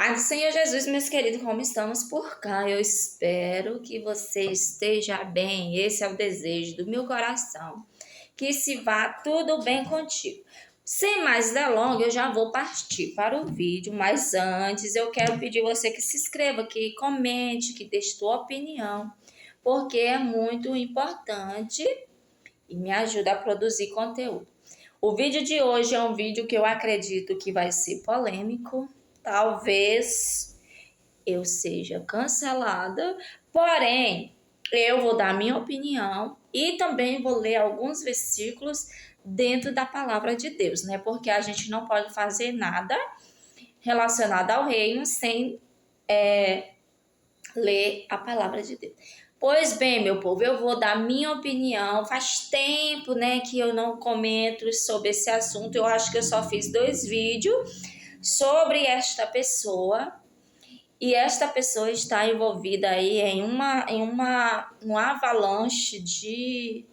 Pai do Senhor Jesus, meus queridos, como estamos por cá? Eu espero que você esteja bem. Esse é o desejo do meu coração. Que se vá tudo bem contigo. Sem mais delongas, eu já vou partir para o vídeo, mas antes eu quero pedir você que se inscreva, que comente, que deixe sua opinião, porque é muito importante e me ajuda a produzir conteúdo. O vídeo de hoje é um vídeo que eu acredito que vai ser polêmico. Talvez eu seja cancelada, porém, eu vou dar minha opinião e também vou ler alguns versículos dentro da palavra de Deus, né? Porque a gente não pode fazer nada relacionado ao reino sem ler a palavra de Deus. Pois bem, meu povo, eu vou dar minha opinião. Faz tempo, né, que eu não comento sobre esse assunto. Eu acho que eu só fiz 2 vídeos sobre esta pessoa. E esta pessoa está envolvida aí em um avalanche de,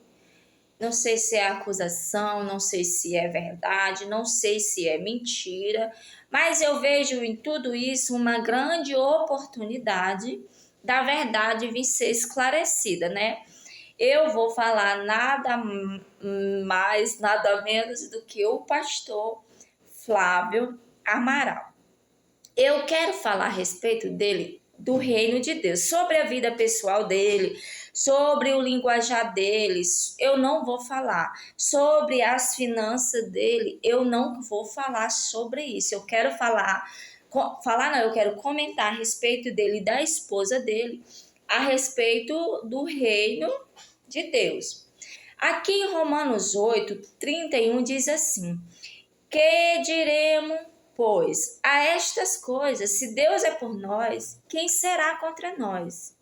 não sei se é acusação, não sei se é verdade, não sei se é mentira, mas eu vejo em tudo isso uma grande oportunidade da verdade vir ser esclarecida, né? Eu vou falar nada mais, nada menos do que o pastor Flávio Amaral. Eu quero falar a respeito dele, do reino de Deus, sobre a vida pessoal dele, sobre o linguajar deles, eu não vou falar. Sobre as finanças dele, eu não vou falar sobre isso. Eu quero eu quero comentar a respeito dele e da esposa dele, a respeito do reino de Deus. Aqui em Romanos 8:31 diz assim: que diremos, pois, a estas coisas? Se Deus é por nós, quem será contra nós?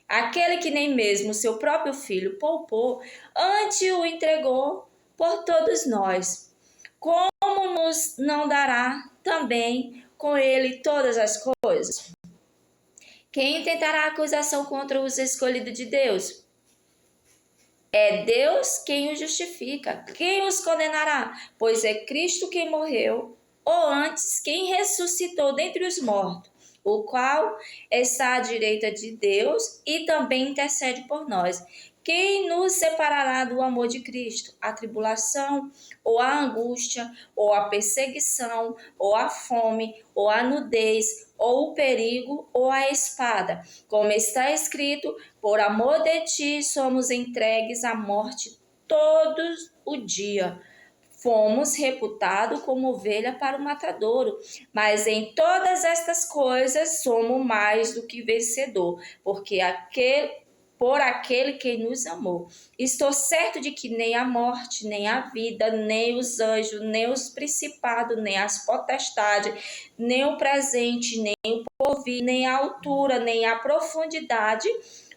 Aquele que nem mesmo seu próprio filho poupou, antes o entregou por todos nós. Como nos não dará também com ele todas as coisas? Quem tentará acusação contra os escolhidos de Deus? É Deus quem os justifica. Quem os condenará? Pois é Cristo quem morreu, ou antes, quem ressuscitou dentre os mortos, o qual está à direita de Deus e também intercede por nós. Quem nos separará do amor de Cristo? A tribulação, ou a angústia, ou a perseguição, ou a fome, ou a nudez, ou o perigo, ou a espada. Como está escrito, por amor de ti somos entregues à morte todos o dia. Fomos reputados como ovelha para o matadouro, mas em todas estas coisas somos mais do que vencedor, por aquele que nos amou. Estou certo de que nem a morte, nem a vida, nem os anjos, nem os principados, nem as potestades, nem o presente, nem o porvir, nem a altura, nem a profundidade,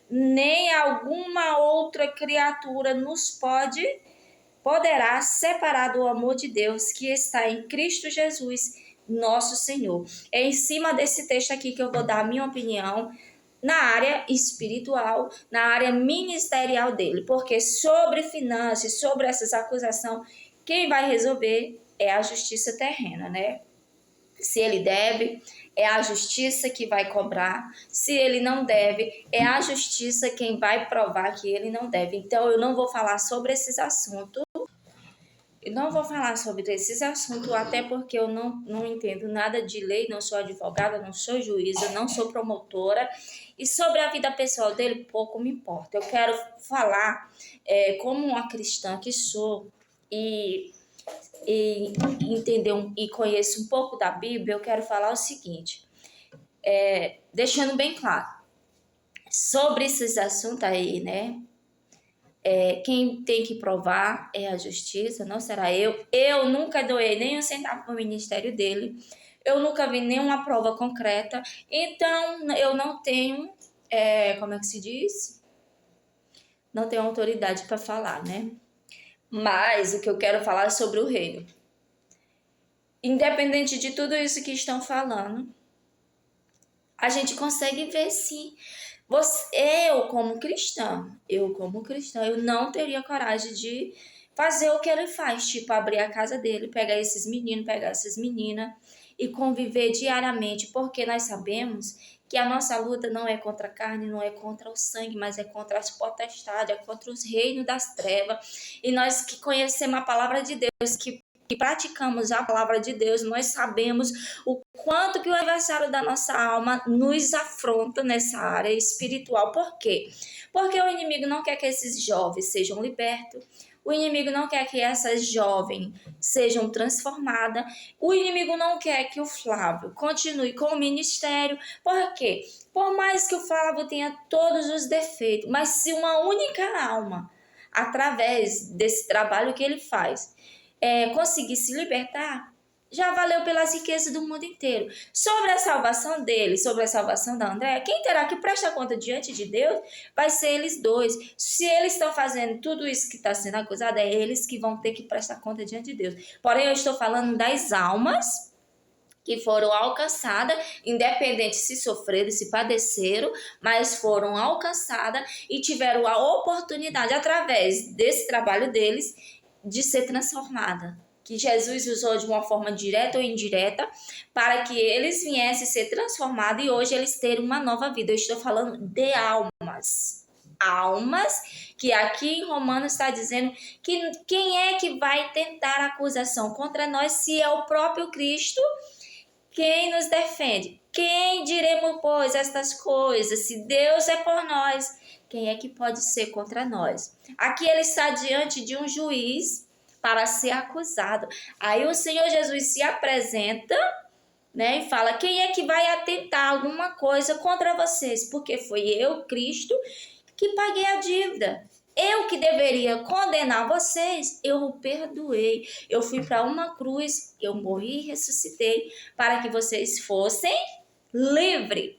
nem alguma outra criatura nos poderá separar do amor de Deus que está em Cristo Jesus, nosso Senhor. É em cima desse texto aqui que eu vou dar a minha opinião na área espiritual, na área ministerial dele, porque sobre finanças, sobre essas acusações, quem vai resolver é a justiça terrena, né? Se ele deve, é a justiça que vai cobrar. Se ele não deve, é a justiça quem vai provar que ele não deve. Então, eu não vou falar sobre esses assuntos. Eu não vou falar sobre esses assuntos, até porque eu não entendo nada de lei, não sou advogada, não sou juíza, não sou promotora. E sobre a vida pessoal dele, pouco me importa. Eu quero falar como uma cristã que sou e entender e conheço um pouco da Bíblia, eu quero falar o seguinte, deixando bem claro, sobre esses assuntos aí, né? Quem tem que provar é a justiça, não será eu. Eu nunca doei nem um centavo para o ministério dele, eu nunca vi nenhuma prova concreta, então eu não tenho, como é que se diz? Não tenho autoridade para falar, né? Mas o que eu quero falar é sobre o reino. Independente de tudo isso que estão falando, a gente consegue ver se eu como cristã, eu não teria coragem de fazer o que ele faz, tipo abrir a casa dele, pegar esses meninos, pegar essas meninas e conviver diariamente, porque nós sabemos que a nossa luta não é contra a carne, não é contra o sangue, mas é contra as potestades, é contra os reinos das trevas. E nós que conhecemos a palavra de Deus, que praticamos a palavra de Deus, nós sabemos o quanto que o adversário da nossa alma nos afronta nessa área espiritual. Por quê? Porque o inimigo não quer que esses jovens sejam libertos, o inimigo não quer que essas jovens sejam transformadas, o inimigo não quer que o Flávio continue com o ministério. Por quê? Por mais que o Flávio tenha todos os defeitos, mas se uma única alma, através desse trabalho que ele faz, conseguir se libertar, já valeu pelas riquezas do mundo inteiro. Sobre a salvação dele, sobre a salvação da Andréia, quem terá que prestar conta diante de Deus vai ser eles dois. Se eles estão fazendo tudo isso que está sendo acusado, é eles que vão ter que prestar conta diante de Deus. Porém, eu estou falando das almas que foram alcançadas, independente se sofreram, se padeceram, mas foram alcançadas e tiveram a oportunidade, através desse trabalho deles, de ser transformada. Que Jesus usou de uma forma direta ou indireta para que eles viessem ser transformados e hoje eles terem uma nova vida. Eu estou falando de almas. Almas que aqui em Romanos está dizendo que quem é que vai tentar acusação contra nós se é o próprio Cristo quem nos defende? Quem diremos, pois, estas coisas? Se Deus é por nós, quem é que pode ser contra nós? Aqui ele está diante de um juiz para ser acusado. Aí o Senhor Jesus se apresenta, né, e fala: quem é que vai atentar alguma coisa contra vocês? Porque foi eu, Cristo, que paguei a dívida. Eu que deveria condenar vocês, eu o perdoei. Eu fui para uma cruz, eu morri e ressuscitei para que vocês fossem livres.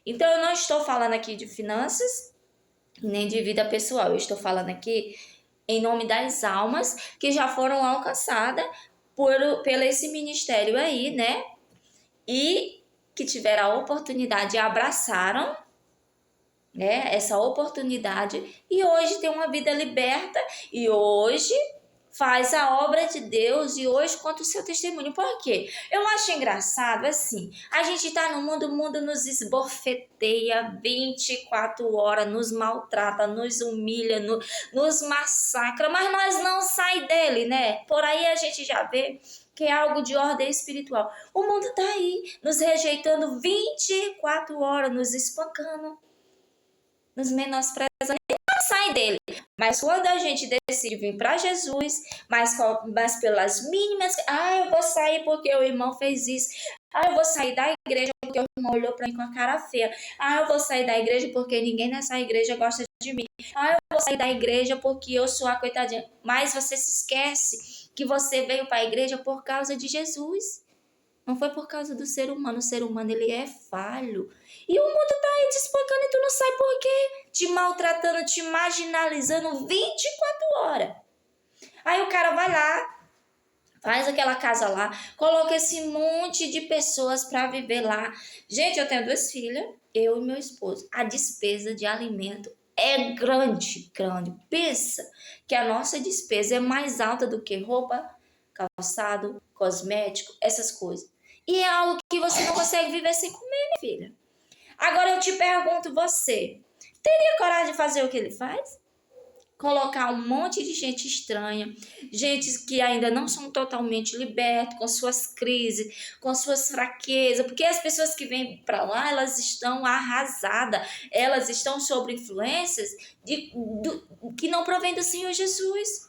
Então, eu não estou falando aqui de finanças, nem de vida pessoal. Eu estou falando aqui em nome das almas que já foram alcançadas pelo esse ministério aí, né? E que tiveram a oportunidade e abraçaram, né, essa oportunidade e hoje tem uma vida liberta e hoje faz a obra de Deus e hoje conta o seu testemunho. Por quê? Eu acho engraçado assim, a gente tá no mundo, o mundo nos esbofeteia 24 horas, nos maltrata, nos humilha, nos massacra, mas nós não sai dele, né? Por aí a gente já vê que é algo de ordem espiritual. O mundo tá aí, nos rejeitando 24 horas, nos espancando, nos menosprezando, não sai dele. Mas quando a gente decide vir para Jesus, mas pelas mínimas, eu vou sair porque o irmão fez isso, eu vou sair da igreja porque o irmão olhou para mim com a cara feia, eu vou sair da igreja porque ninguém nessa igreja gosta de mim, eu vou sair da igreja porque eu sou a coitadinha. Mas você se esquece que você veio para a igreja por causa de Jesus. Não foi por causa do ser humano. O ser humano, ele é falho. E o mundo tá aí te espancando e tu não sabe por quê. Te maltratando, te marginalizando 24 horas. Aí o cara vai lá, faz aquela casa lá, coloca esse monte de pessoas para viver lá. Gente, eu tenho 2 filhas, eu e meu esposo. A despesa de alimento é grande, grande. Pensa que a nossa despesa é mais alta do que roupa, calçado, cosmético, essas coisas. E é algo que você não consegue viver sem comer, minha filha. Agora eu te pergunto, você teria coragem de fazer o que ele faz? Colocar um monte de gente estranha, gente que ainda não são totalmente libertos, com suas crises, com suas fraquezas, porque as pessoas que vêm para lá, elas estão arrasadas, elas estão sob influências que não provém do Senhor Jesus,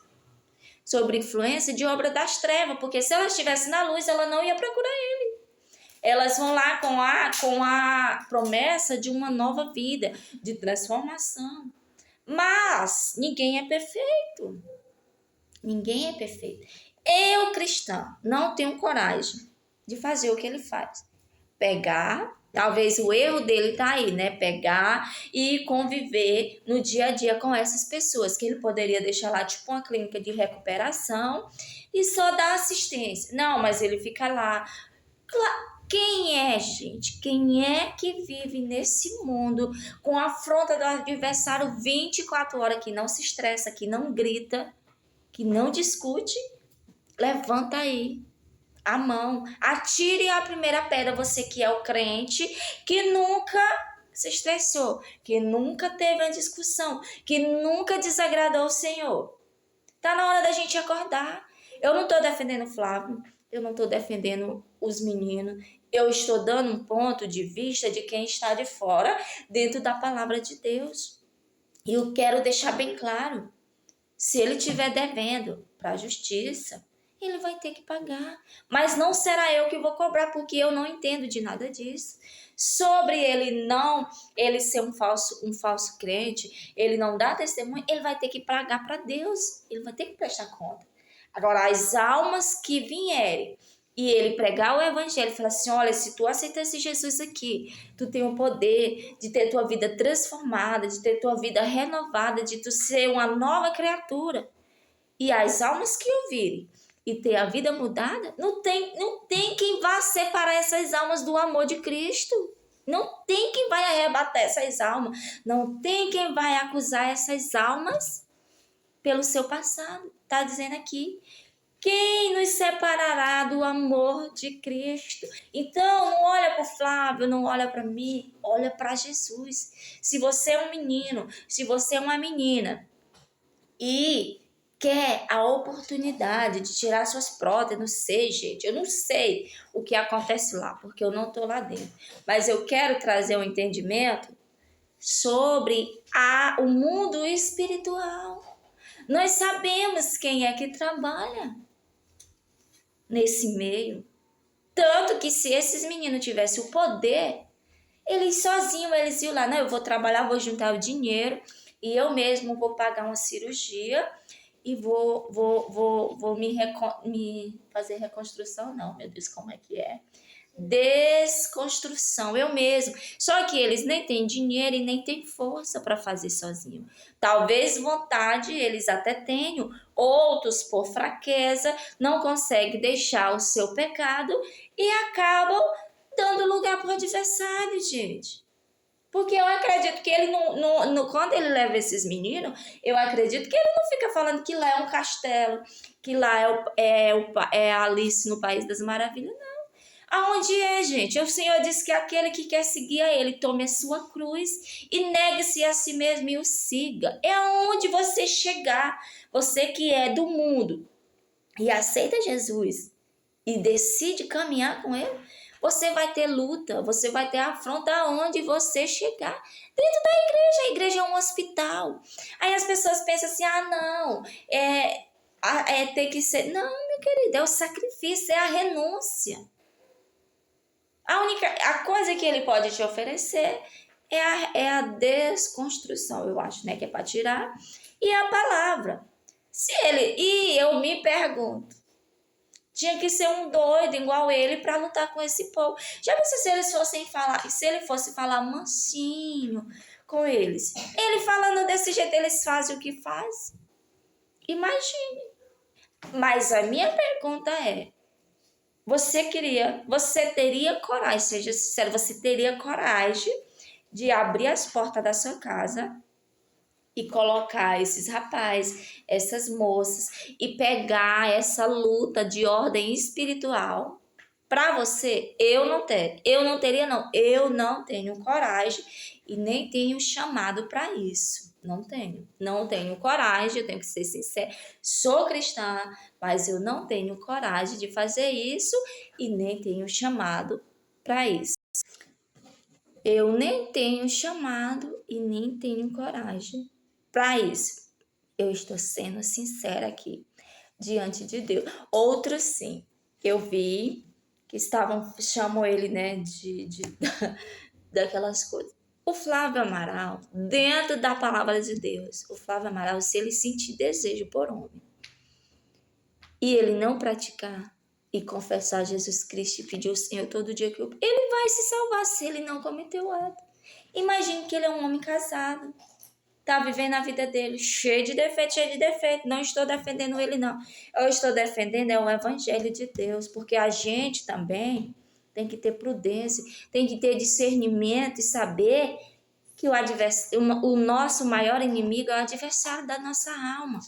sobre influência de obra das trevas, porque se ela estivesse na luz, ela não ia procurar ele. Elas vão lá com a promessa de uma nova vida, de transformação. Mas ninguém é perfeito. Ninguém é perfeito. Eu, cristã, não tenho coragem de fazer o que ele faz. Pegar, talvez o erro dele tá aí, né? Pegar e conviver no dia a dia com essas pessoas, que ele poderia deixar lá tipo uma clínica de recuperação e só dar assistência. Não, mas ele fica lá. Quem é, gente? Quem é que vive nesse mundo com a afronta do adversário 24 horas, que não se estressa, que não grita, que não discute? Levanta aí. a mão. Atire a primeira pedra, você que é o crente, que nunca se estressou, que nunca teve uma discussão, que nunca desagradou o Senhor. Tá na hora da gente acordar. Eu não estou defendendo o Flávio, eu não estou defendendo os meninos, eu estou dando um ponto de vista de quem está de fora dentro da palavra de Deus. E eu quero deixar bem claro, se ele estiver devendo para a justiça, ele vai ter que pagar. Mas não será eu que vou cobrar, porque eu não entendo de nada disso. Sobre ele ser um falso crente, ele não dá testemunho, ele vai ter que pagar para Deus. Ele vai ter que prestar conta. Agora, as almas que vierem e ele pregar o evangelho, falar assim, olha, se tu aceitar esse Jesus aqui, tu tem o poder de ter tua vida transformada, de ter tua vida renovada, de tu ser uma nova criatura. E as almas que ouvirem e ter a vida mudada, não tem quem vá separar essas almas do amor de Cristo. Não tem quem vai arrebatar essas almas. Não tem quem vai acusar essas almas pelo seu passado. Está dizendo aqui. Quem nos separará do amor de Cristo? Então, não olha para o Flávio, não olha para mim, olha para Jesus. Se você é um menino, se você é uma menina e quer a oportunidade de tirar suas próteses, não sei, gente, eu não sei o que acontece lá, porque eu não estou lá dentro, mas eu quero trazer um entendimento sobre o mundo espiritual. Nós sabemos quem é que trabalha nesse meio, tanto que se esses meninos tivessem o poder, eles sozinhos, eles iam lá, não, eu vou trabalhar, vou juntar o dinheiro e eu mesmo vou pagar uma cirurgia e vou me fazer reconstrução, não, meu Deus, como é que é? Desconstrução, eu mesmo. Só que eles nem têm dinheiro e nem têm força para fazer sozinho. Talvez vontade eles até tenham, outros por fraqueza não conseguem deixar o seu pecado e acabam dando lugar para o adversário, gente. Porque eu acredito que ele quando ele leva esses meninos, eu acredito que ele não fica falando que lá é um castelo, que lá é Alice no País das Maravilhas, não. Aonde é, gente? O Senhor disse que aquele que quer seguir a Ele, tome a sua cruz e negue-se a si mesmo e o siga. É aonde você chegar. Você que é do mundo e aceita Jesus e decide caminhar com Ele, você vai ter luta, você vai ter afronta aonde você chegar. Dentro da igreja, a igreja é um hospital. Aí as pessoas pensam assim, não, tem que ser... Não, meu querido, é o sacrifício, é a renúncia. A coisa que ele pode te oferecer é a desconstrução, eu acho, né? Que é para tirar. E a palavra. E eu me pergunto, tinha que ser um doido igual ele para lutar com esse povo. Já pensou se eles fossem falar, se ele fosse falar mansinho com eles? Ele falando desse jeito, eles fazem o que faz? Imagine. Mas a minha pergunta é, você teria coragem, seja sincero, você teria coragem de abrir as portas da sua casa e colocar esses rapazes, essas moças e pegar essa luta de ordem espiritual para você? Eu não tenho coragem e nem tenho chamado para isso. Não tenho coragem, eu tenho que ser sincera. Sou cristã, mas eu não tenho coragem de fazer isso e nem tenho chamado para isso. Eu nem tenho chamado e nem tenho coragem para isso. Eu estou sendo sincera aqui diante de Deus. Outros sim, eu vi que chamam ele, né, daquelas coisas. O Flávio Amaral, dentro da palavra de Deus, o Flávio Amaral, se ele sentir desejo por homem e ele não praticar e confessar Jesus Cristo e pedir ao Senhor todo dia ele vai se salvar se ele não cometeu ato. Imagine que ele é um homem casado, tá vivendo a vida dele cheio de defeito. Não estou defendendo ele, não. Eu estou defendendo o evangelho de Deus, porque a gente também tem que ter prudência, tem que ter discernimento e saber que o nosso maior inimigo é o adversário da nossa alma.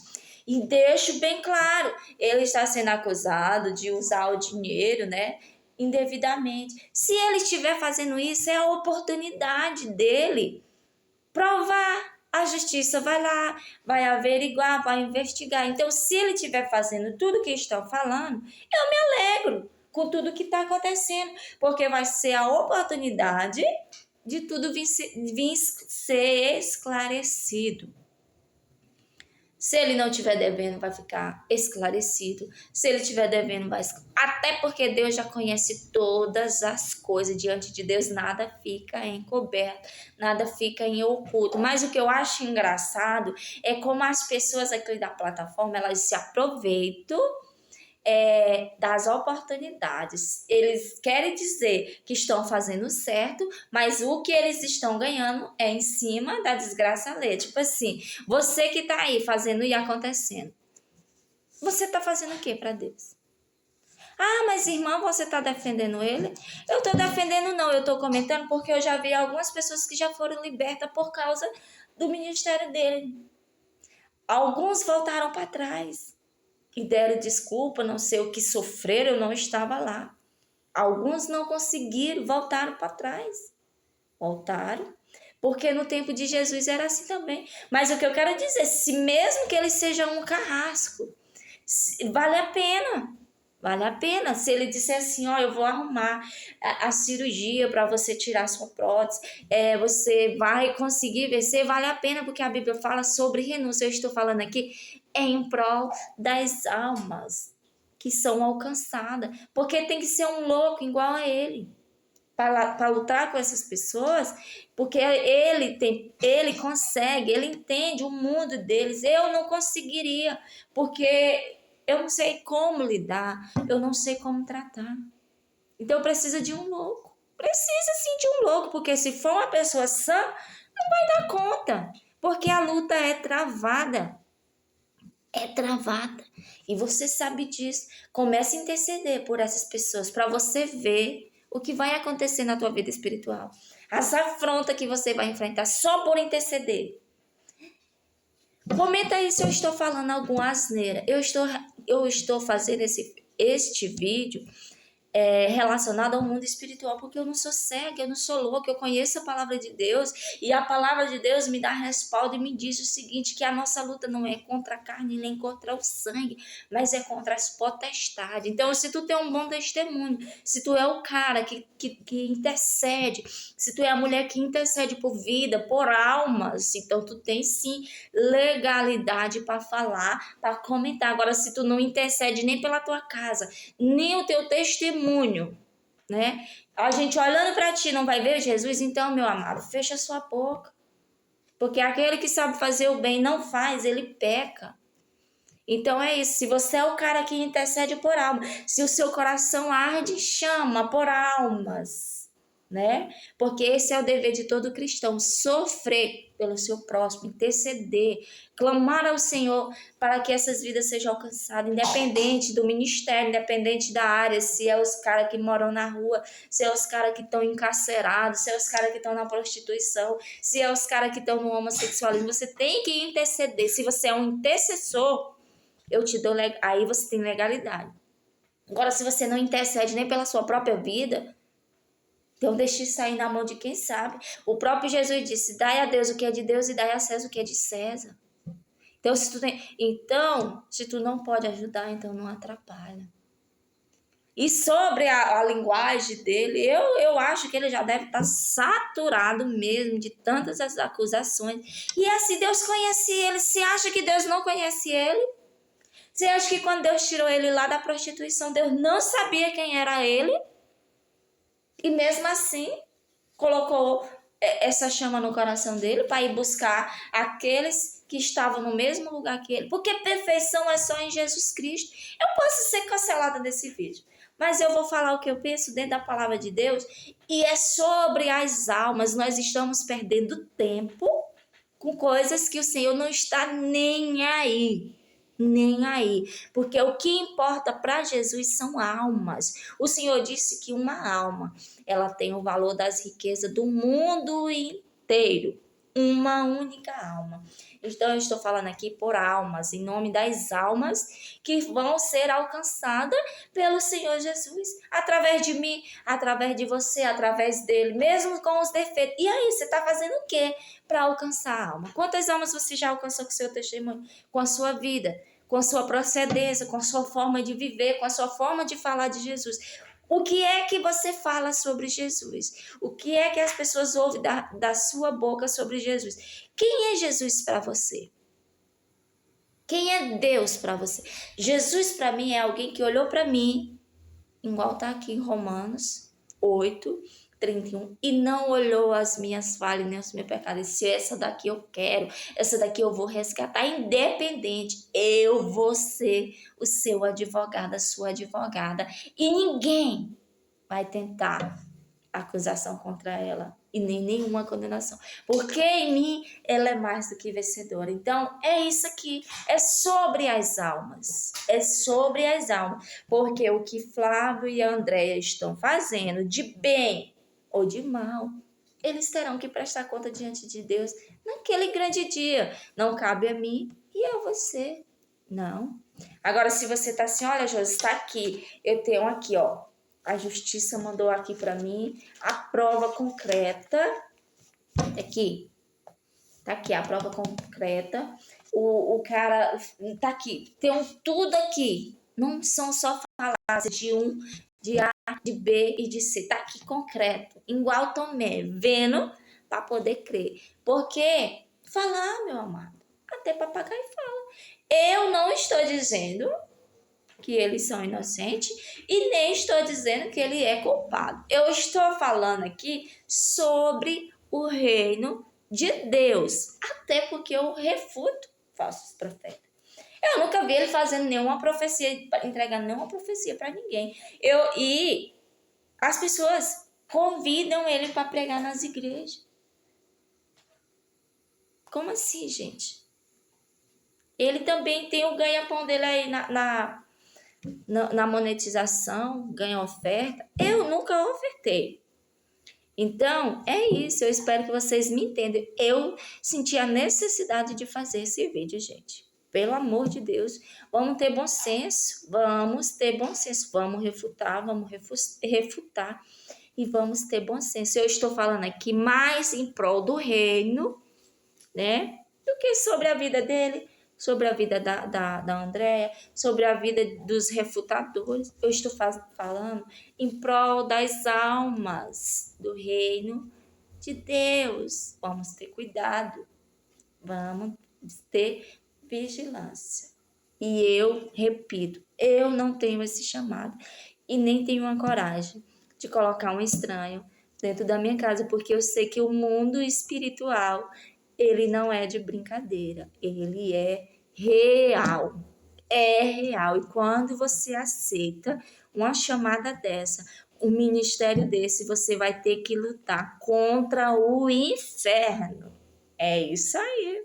E deixo bem claro, ele está sendo acusado de usar o dinheiro, né, indevidamente. Se ele estiver fazendo isso, é a oportunidade dele provar. A justiça vai lá, vai averiguar, vai investigar. Então, se ele estiver fazendo tudo que estão falando, eu me alegro com tudo que está acontecendo, porque vai ser a oportunidade de tudo vir ser esclarecido. Se ele não estiver devendo, vai ficar esclarecido. Se ele estiver devendo, vai... Até porque Deus já conhece todas as coisas. Diante de Deus, nada fica encoberto, nada fica em oculto. Mas o que eu acho engraçado é como as pessoas aqui da plataforma, elas se aproveitam das oportunidades. Eles querem dizer que estão fazendo certo, mas o que eles estão ganhando é em cima da desgraça alheia. Tipo assim, você que tá aí fazendo e acontecendo, você tá fazendo o que para Deus? Ah, mas irmã, você tá defendendo ele? Eu tô defendendo não, eu tô comentando porque eu já vi algumas pessoas que já foram libertas por causa do ministério dele. Alguns voltaram para trás e deram desculpa, não sei o que sofreram, eu não estava lá. Alguns não conseguiram, voltaram para trás. Voltaram, porque no tempo de Jesus era assim também. Mas o que eu quero dizer, se mesmo que ele seja um carrasco, vale a pena. Vale a pena. Se ele disser assim, ó, eu vou arrumar a cirurgia para você tirar sua prótese, você vai conseguir vencer, vale a pena, porque a Bíblia fala sobre renúncia. Eu estou falando aqui em prol das almas que são alcançadas. Porque tem que ser um louco igual a ele para lutar com essas pessoas, porque ele consegue, ele entende o mundo deles. Eu não conseguiria, porque eu não sei como lidar, eu não sei como tratar. Então precisa de um louco. Precisa sim de um louco, porque se for uma pessoa sã, não vai dar conta. Porque a luta é travada. É travada. E você sabe disso. Comece a interceder por essas pessoas, para você ver o que vai acontecer na tua vida espiritual. As afrontas que você vai enfrentar só por interceder. Comenta aí se eu estou falando alguma asneira. Eu estou fazendo este vídeo relacionado ao mundo espiritual, porque eu não sou cega, eu não sou louca, eu conheço a palavra de Deus, e a palavra de Deus me dá respaldo e me diz o seguinte, que a nossa luta não é contra a carne nem contra o sangue, mas é contra as potestades. Então, se tu tem um bom testemunho, se tu é o cara que intercede, se tu é a mulher que intercede por vida, por almas, então tu tem sim legalidade para falar, para comentar. Agora, se tu não intercede nem pela tua casa, nem o teu testemunho, né? A gente olhando para ti não vai ver Jesus, então, meu amado, fecha sua boca. Porque aquele que sabe fazer o bem não faz, ele peca. Então é isso, se você é o cara que intercede por alma, se o seu coração arde, chama por almas, né? Porque esse é o dever de todo cristão, sofrer pelo seu próximo, interceder, clamar ao Senhor para que essas vidas sejam alcançadas, independente do ministério, independente da área, se é os caras que moram na rua, se é os caras que estão encarcerados, se é os caras que estão na prostituição, se é os caras que estão no homossexualismo, você tem que interceder. Se você é um intercessor, eu te dou, aí você tem legalidade. Agora, se você não intercede nem pela sua própria vida, então deixe sair na mão de quem sabe. O próprio Jesus disse, dai a Deus o que é de Deus e dai a César o que é de César. Então, se tu não pode ajudar, então não atrapalha. E sobre a linguagem dele, eu acho que ele já deve estar saturado mesmo de tantas as acusações. E assim, Deus conhece ele. Você acha que Deus não conhece ele? Você acha que quando Deus tirou ele lá da prostituição, Deus não sabia quem era ele? E mesmo assim, colocou essa chama no coração dele para ir buscar aqueles que estavam no mesmo lugar que ele. Porque perfeição é só em Jesus Cristo. Eu posso ser cancelada desse vídeo, mas eu vou falar o que eu penso dentro da palavra de Deus. E é sobre as almas. Nós estamos perdendo tempo com coisas que o Senhor não está nem aí. Nem aí, porque o que importa para Jesus são almas. O Senhor disse que uma alma, ela tem o valor das riquezas do mundo inteiro. uma única alma. Então, eu estou falando aqui por almas, em nome das almas que vão ser alcançadas pelo Senhor Jesus, através de mim, através de você, através dele, mesmo com os defeitos. E aí, você está fazendo o quê para alcançar a alma? Quantas almas você já alcançou com o seu testemunho, com a sua vida, com a sua procedência, com a sua forma de viver, com a sua forma de falar de Jesus? O que é que você fala sobre Jesus? O que é que as pessoas ouvem da sua boca sobre Jesus? Quem é Jesus para você? Quem é Deus para você? Jesus para mim é alguém que olhou para mim, igual está aqui em Romanos 8:31, e não olhou as minhas falhas nem os meus pecados. Se essa daqui eu quero, essa daqui eu vou resgatar, independente, eu vou ser o seu advogado, a sua advogada, e ninguém vai tentar acusação contra ela e nem nenhuma condenação, porque em mim ela é mais do que vencedora. Então é isso aqui, é sobre as almas, porque o que Flávio e a Andréia estão fazendo de bem ou de mal, eles terão que prestar conta diante de Deus naquele grande dia. Não cabe a mim e a você, não. Agora, se você tá assim, olha, Josi, está aqui, eu tenho aqui, ó, a justiça mandou aqui para mim a prova concreta. Aqui. Tá aqui a prova concreta. O cara tá aqui. Tem tudo aqui. Não são só falácias de um, de A, de B e de C. Tá aqui concreto. Igual Tomé. Vendo para poder crer. Porque falar, meu amado. Até papagaio fala. Eu não estou dizendo que eles são inocentes e nem estou dizendo que ele é culpado. Eu estou falando aqui sobre o reino de Deus, até porque eu refuto falsos profetas. Eu nunca vi ele fazendo nenhuma profecia, entregando nenhuma profecia para ninguém. E as pessoas convidam ele para pregar nas igrejas. Como assim, gente? Ele também tem o ganha-pão dele aí na monetização, ganha oferta. Eu nunca ofertei. Então, é isso. Eu espero que vocês me entendam. Eu senti a necessidade de fazer esse vídeo, gente. Pelo amor de Deus, vamos ter bom senso. Vamos ter bom senso. Vamos refutar e vamos ter bom senso. Eu estou falando aqui mais em prol do reino, né? Do que sobre a vida dele, sobre a vida da Andréia, sobre a vida dos refutadores. Eu estou falando em prol das almas do reino de Deus. Vamos ter cuidado, vamos ter vigilância. E eu repito, eu não tenho esse chamado e nem tenho a coragem de colocar um estranho dentro da minha casa, porque eu sei que o mundo espiritual, ele não é de brincadeira, ele é real. É real. E quando você aceita uma chamada dessa, um ministério desse, você vai ter que lutar contra o inferno. É isso aí.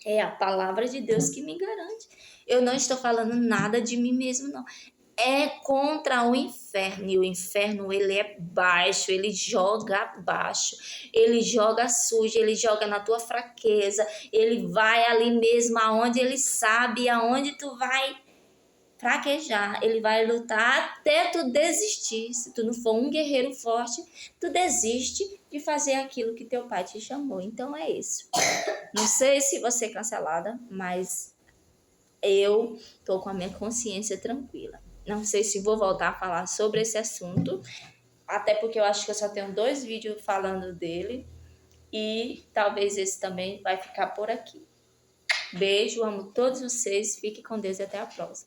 É a palavra de Deus que me garante. Eu não estou falando nada de mim mesmo, não. É contra o inferno. E o inferno, ele é baixo, ele joga baixo, ele joga sujo, ele joga na tua fraqueza, ele vai ali mesmo aonde ele sabe, aonde tu vai fraquejar, ele vai lutar até tu desistir. Se tu não for um guerreiro forte, tu desiste de fazer aquilo que teu pai te chamou. Então é isso. Não sei se você é cancelada, mas eu tô com a minha consciência tranquila. Não sei se vou voltar a falar sobre esse assunto, até porque eu acho que eu só tenho 2 vídeos falando dele, e talvez esse também vai ficar por aqui. Beijo, amo todos vocês, fique com Deus e até a próxima.